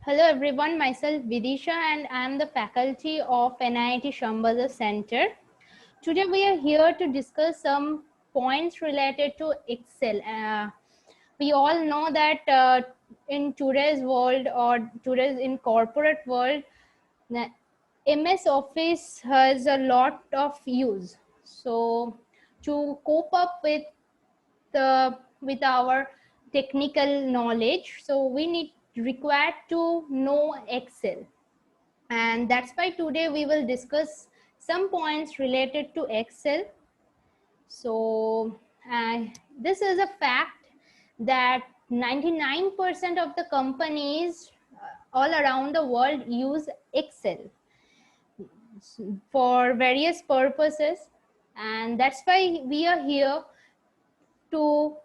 Hello everyone, myself Vidisha and I am the faculty of NIIT Shyambazar Center. Today we are here to discuss some points related to Excel. We all know that in today's world or today's in corporate world, the MS Office has a lot of use. So to cope up with our technical knowledge, so we need required to know Excel, and that's why today we will discuss some points related to Excel. So this is a fact that 99% of the companies all around the world use Excel for various purposes, and that's why we are here to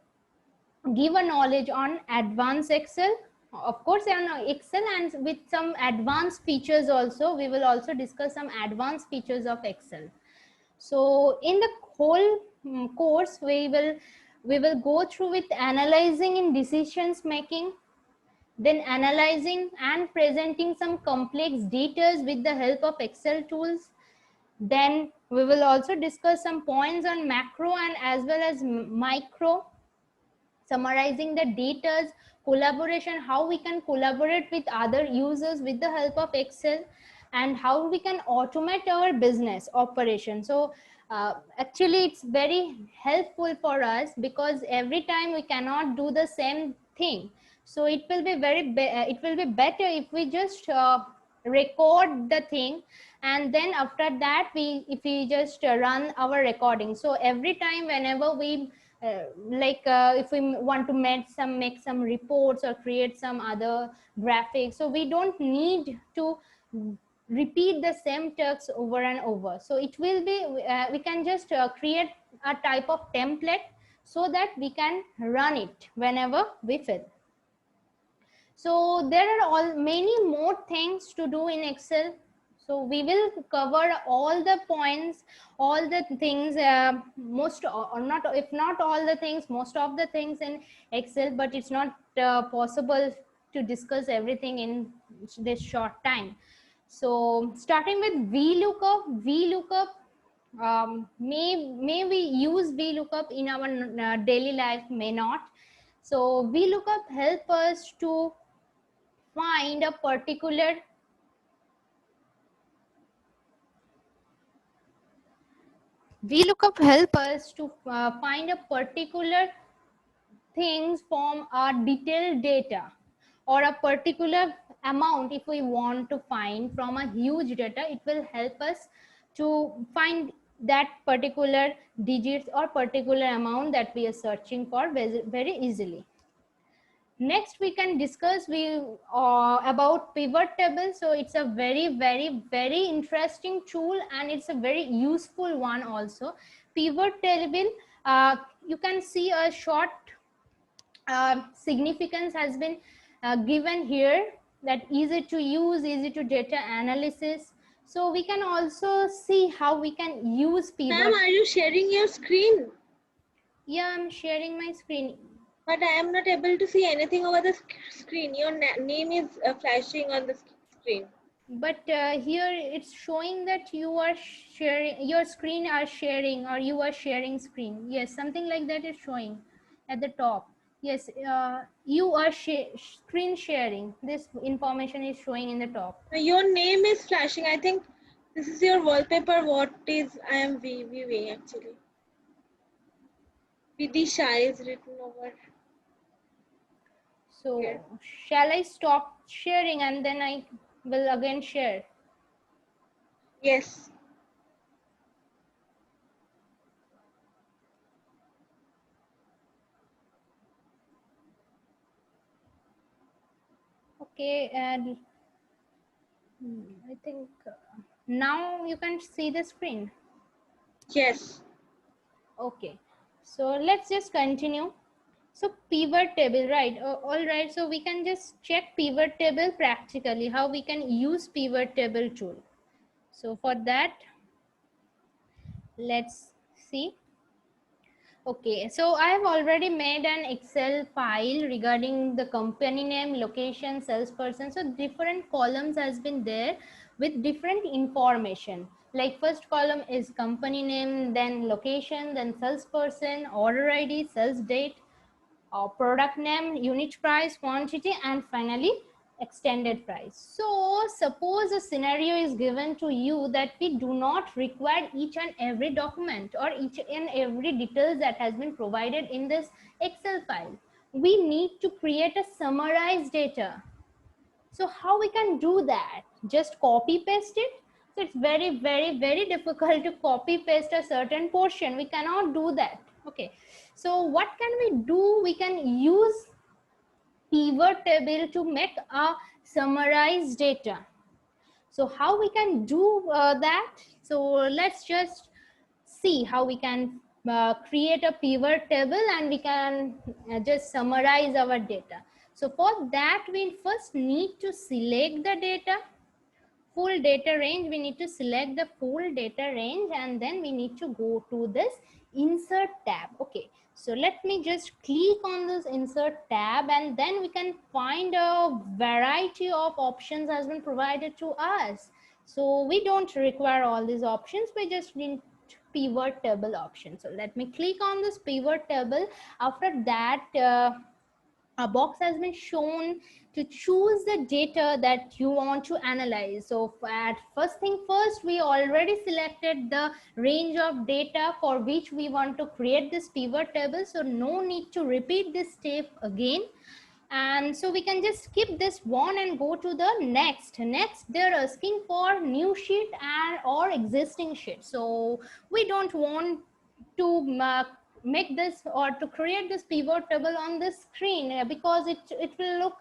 give a knowledge on advanced Excel, of course on Excel, and with some advanced features also. We will also discuss some advanced features of Excel. So in the whole course we will go through with analyzing in decisions making, then analyzing and presenting some complex data with the help of Excel tools. Then we will also discuss some points on macro and as well as micro, summarizing the data, collaboration, how we can collaborate with other users with the help of Excel, and how we can automate our business operation. So actually it's very helpful for us because every time we cannot do the same thing. So it will be it will be better if we just record the thing, and then after that if we just run our recording. So every time whenever we if we want to make some reports or create some other graphics, so we don't need to repeat the same text over and over. So it will be we can just create a type of template so that we can run it whenever we feel. So there are many more things to do in Excel. So we will cover all the points, all the things, most or not, if not all the things, most of the things in Excel, but it's not possible to discuss everything in this short time. So starting with VLOOKUP, may we use VLOOKUP in our daily life, may not. So VLOOKUP help us to find a particular VLOOKUP help us to find a particular things from our detailed data or a particular amount. If we want to find from a huge data, it will help us to find that particular digits or particular amount that we are searching for very easily. Next we can discuss about pivot table. So it's a very interesting tool, and it's a very useful one also. Pivot table, you can see a short significance has been given here, that easy to use, easy to data analysis. So we can also see how we can use pivot. Ma'am, are you sharing your screen? Yeah, I'm sharing my screen. But I am not able to see anything over the screen. Your name is flashing on the screen. But here it's showing that you are sharing, your screen are sharing, or you are sharing screen. Yes, something like that is showing at the top. Yes, you are screen sharing. This information is showing in the top. Your name is flashing. I think this is your wallpaper. What is I am viewing actually? Vidisha is written over. So Here. shall I stop sharing and then I will again share? Yes. Okay, and I think now you can see the screen. Yes. Okay, so let's just continue. So pivot table, right? All right, so we can just check pivot table practically, how we can use pivot table tool. So for that, let's see. Okay, so I have already made an Excel file regarding the company name, location, salesperson. So different columns has been there with different information. Like first column is company name, then location, then salesperson, order ID, sales date, product name, unit price, quantity, and finally extended price. So suppose a scenario is given to you that we do not require each and every document or each and every details that has been provided in this Excel file. We need to create a summarized data. So how we can do that? Just copy paste it? So it's very difficult to copy paste a certain portion. We cannot do that. Okay, so what can we do? We can use pivot table to make a summarized data. So how we can do that? So let's just see how we can create a pivot table and we can just summarize our data. So for that, we first need to select the data, full data range. We need to select the full data range and then we need to go to this insert tab. Okay, so let me just click on this insert tab and then we can find a variety of options has been provided to us. So we don't require all these options, we just need pivot table option. So let me click on this pivot table. After that, a box has been shown to choose the data that you want to analyze. So at first thing first, we already selected the range of data for which we want to create this pivot table. So no need to repeat this step again. And so we can just skip this one and go to the next. They're asking for new sheet and or existing sheet. So we don't want to make this or to create this pivot table on the screen because it will look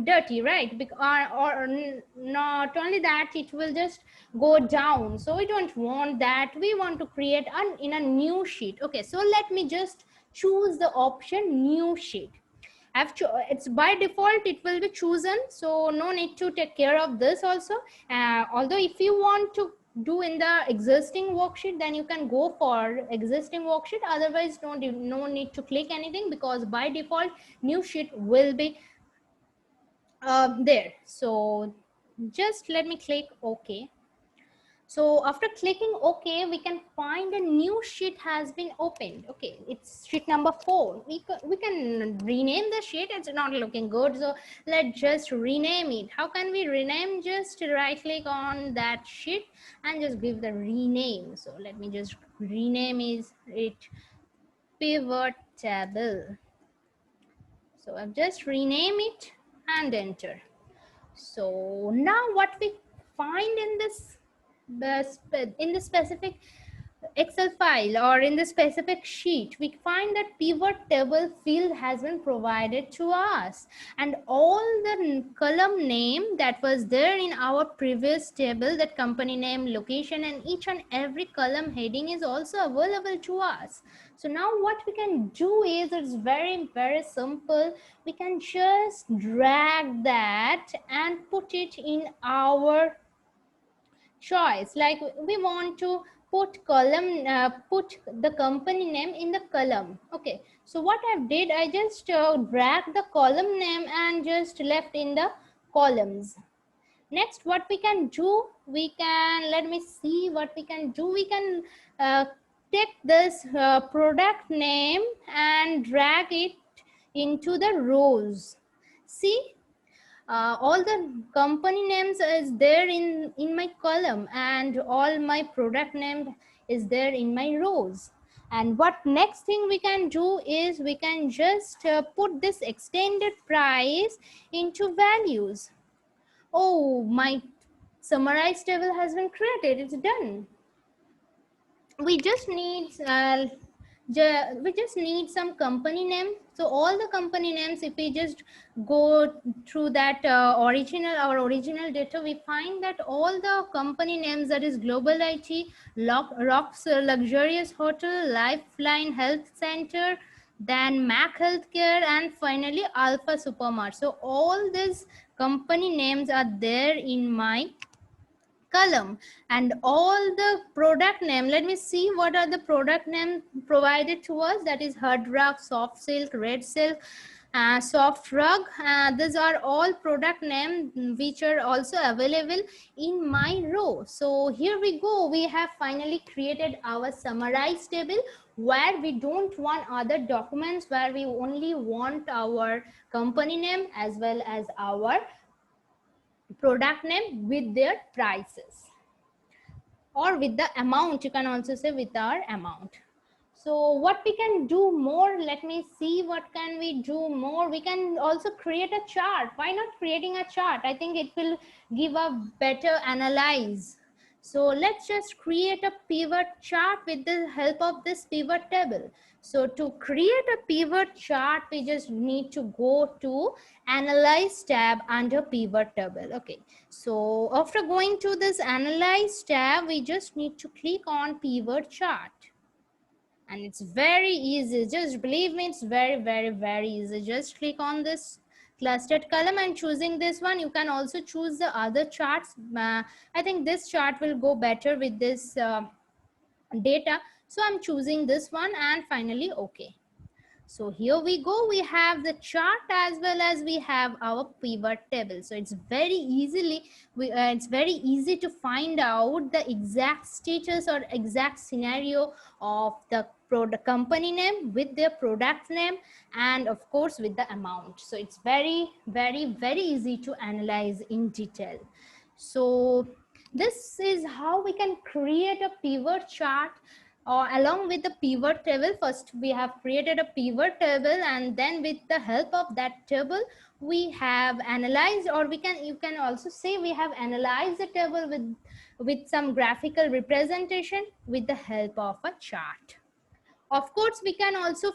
dirty, right? Or not only that, it will just go down. So we don't want that. We want to create in a new sheet. Okay, so let me just choose the option new sheet. It's by default it will be chosen, so no need to take care of this also. Although if you want to do in the existing worksheet, then you can go for existing worksheet. Otherwise no need to click anything because by default new sheet will be there. So just let me click OK. So after clicking OK, we can find a new sheet has been opened. Okay, it's sheet number 4. We can rename the sheet. It's not looking good. So let's just rename it. How can we rename? Just right click on that sheet and just give the rename. So let me just rename it pivot table. So I've just rename it and enter. So now what we find in this specific Excel file or in the specific sheet, we find that pivot table field has been provided to us, and all the column name that was there in our previous table, that company name, location, and each and every column heading is also available to us. So now what we can do is, it's very simple. We can just drag that and put it in our choice. Like we want to put put the company name in the column. Okay, so what I did, I just dragged the column name and just left in the columns. Next, what we can do, we can, let me see what we can do. We can take this product name and drag it into the rows. See, all the company names is there in my column and all my product name is there in my rows. And what next thing we can do is we can just put this extended price into values. Oh, my summarized table has been created. It's done. We just need some company name. So all the company names, if we just go through that our original data, we find that all the company names, that is Global IT, Rocks Luxurious Hotel, Lifeline Health Center, then Mac Healthcare, and finally Alpha Supermart. So all these company names are there in my column, and all the product name, let me see what are the product name provided to us. That is hard rug, soft silk, red silk, soft rug. These are all product name which are also available in my row. So here we go, we have finally created our summarized table where we don't want other documents, where we only want our company name as well as our product name with their prices, or with the amount. You can also say with our amount. So what we can do more, let me see what can we do more. We can also create a chart. Why not creating a chart? I think it will give a better analyze. So let's just create a pivot chart with the help of this pivot table. So to create a pivot chart, we just need to go to analyze tab under pivot table. Okay, so after going to this analyze tab, we just need to click on pivot chart. And it's very easy, just believe me, it's very easy. Just click on this clustered column and choosing this one. You can also choose the other charts. I think this chart will go better with this data, so I'm choosing this one, and finally okay. So here we go, we have the chart as well as we have our pivot table. So it's very it's very easy to find out the exact status or exact scenario of the product company name with their product name, and of course with the amount. So it's very easy to analyze in detail. So this is how we can create a pivot chart along with the pivot table. First we have created a pivot table, and then with the help of that table we have analyzed, or you can also say we have analyzed the table with some graphical representation with the help of a chart. Of course we can also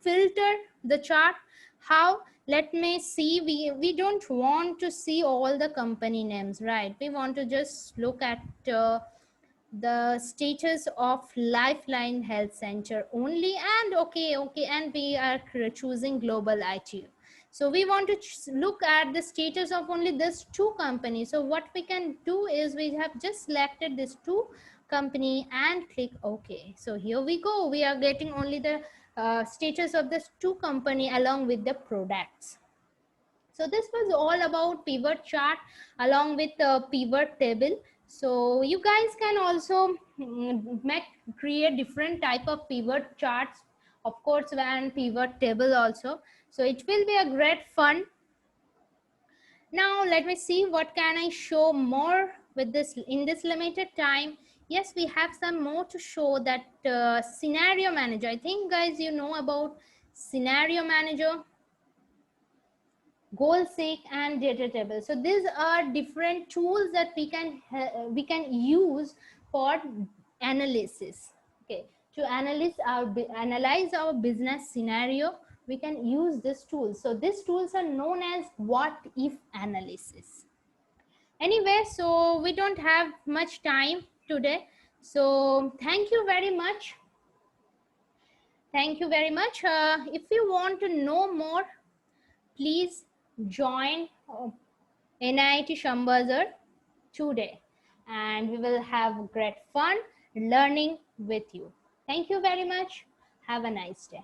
filter the chart. How? Let me see, we don't want to see all the company names, right? We want to just look at the status of Lifeline Health Center only, and okay, and we are choosing global ITU. So we want to look at the status of only this two companies. So what we can do is we have just selected this two company and click OK. So here we go, we are getting only the status of this two company along with the products. So this was all about pivot chart along with the pivot table. So you guys can also create different type of pivot charts, of course, and pivot table also. So it will be a great fun. Now let me see what can I show more with this in this limited time. Yes, we have some more to show. That scenario manager. I think guys you know about scenario manager, goal seek, and data table. So these are different tools that we can use for analysis. Okay, to analyze our business scenario, we can use this tool. So these tools are known as what if analysis. Anyway, so we don't have much time today, so thank you very much. If you want to know more, please join NIIT Shyambazar today, and we will have great fun learning with you. Thank you very much. Have a nice day.